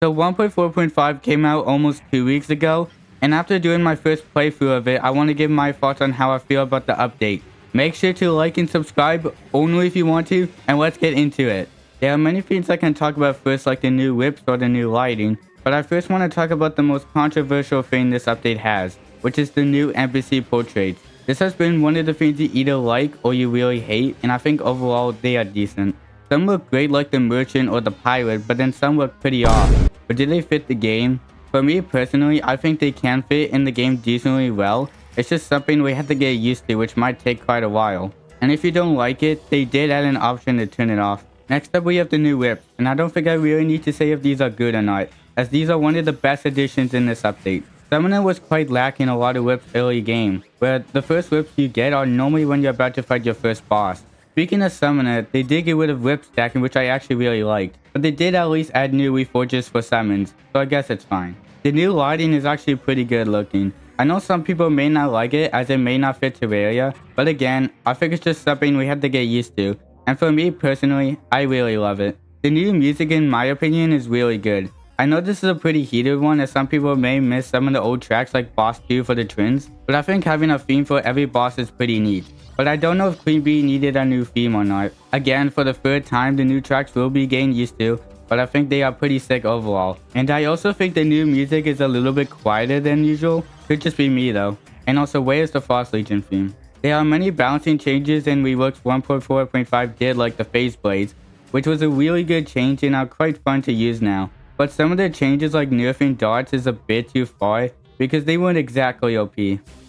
So 1.4.5 came out almost 2 weeks ago, and after doing my first playthrough of it, I want to give my thoughts on how I feel about the update. Make sure to like and subscribe only if you want to, and let's get into it. There are many things I can talk about first, like the new whips or the new lighting, but I first want to talk about the most controversial thing this update has, which is the new NPC portraits. This has been one of the things you either like or you really hate, and I think overall they are decent. Some look great like the merchant or the pirate, but then some look pretty off. But do they fit the game? For me personally, I think they can fit in the game decently well. It's just something we have to get used to, which might take quite a while. And if you don't like it, they did add an option to turn it off. Next up we have the new whips, and I don't think I really need to say if these are good or not, as these are one of the best additions in this update. Summoner was quite lacking a lot of whips early game, where the first whips you get are normally when you're about to fight your first boss. Speaking of Summoner, they did get rid of whip stacking, which I actually really liked, but they did at least add new reforges for summons, so I guess it's fine. The new lighting is actually pretty good looking. I know some people may not like it as it may not fit Terraria, but again, I think it's just something we have to get used to, and for me personally, I really love it. The new music in my opinion is really good. I know this is a pretty heated one as some people may miss some of the old tracks like Boss 2 for the twins, but I think having a theme for every boss is pretty neat. But I don't know if Queen Bee needed a new theme or not. Again, for the third time, the new tracks will be getting used to, but I think they are pretty sick overall. And I also think the new music is a little bit quieter than usual. Could just be me though. And also, where is the Frost Legion theme? There are many balancing changes and reworks 1.4.5 did, like the phase blades, which was a really good change and are quite fun to use now. But some of the changes like nerfing darts is a bit too far because they weren't exactly OP.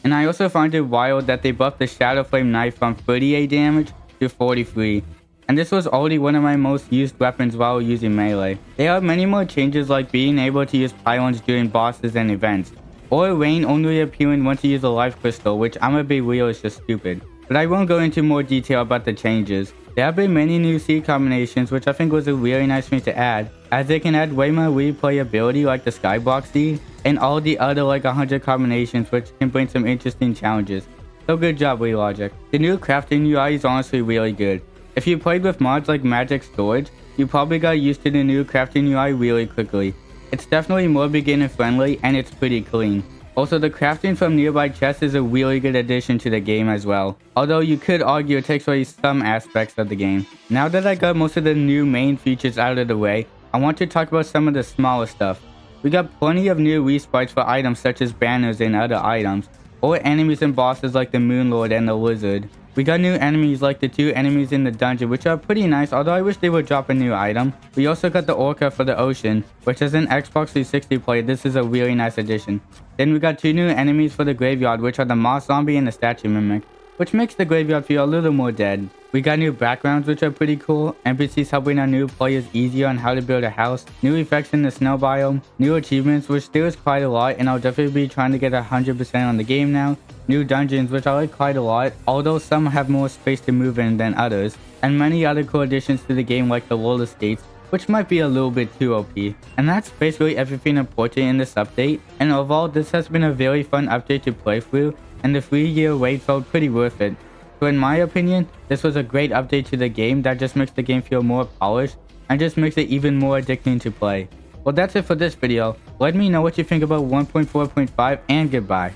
And I also find it wild that they buffed the Shadow Flame knife from 38 damage to 43. And this was already one of my most used weapons while using melee. There are many more changes like being able to use pylons during bosses and events, or rain only appearing once you use a life crystal, which I'm gonna be real is just stupid. But I won't go into more detail about the changes. There have been many new seed combinations, which I think was a really nice thing to add, as they can add way more replayability like the Skybox seed, and all the other like 100 combinations, which can bring some interesting challenges. So good job, WeLogic. The new crafting UI is honestly really good. If you played with mods like Magic Storage, you probably got used to the new crafting UI really quickly. It's definitely more beginner friendly and it's pretty clean. Also, the crafting from nearby chests is a really good addition to the game as well, although you could argue it takes away some aspects of the game. Now that I got most of the new main features out of the way, I want to talk about some of the smaller stuff. We got plenty of new resprites for items such as banners and other items, or enemies and bosses like the Moonlord and the Lizard. We got new enemies like the two enemies in the dungeon, which are pretty nice, although I wish they would drop a new item. We also got the Orca for the ocean, which as an Xbox 360 player, this is a really nice addition. Then we got two new enemies for the graveyard, which are the Moss Zombie and the Statue Mimic, which makes the graveyard feel a little more dead. We got new backgrounds, which are pretty cool, NPCs helping our new players easier on how to build a house, new effects in the snow biome, new achievements, which there is quite a lot, and I'll definitely be trying to get 100% on the game now, new dungeons, which I like quite a lot, although some have more space to move in than others, and many other cool additions to the game like the roller skates, which might be a little bit too OP. And that's basically everything important in this update, and overall this has been a very fun update to play through, and the 3-year wait felt pretty worth it. So in my opinion, this was a great update to the game that just makes the game feel more polished and just makes it even more addicting to play. Well, that's it for this video. Let me know what you think about 1.4.5 and goodbye.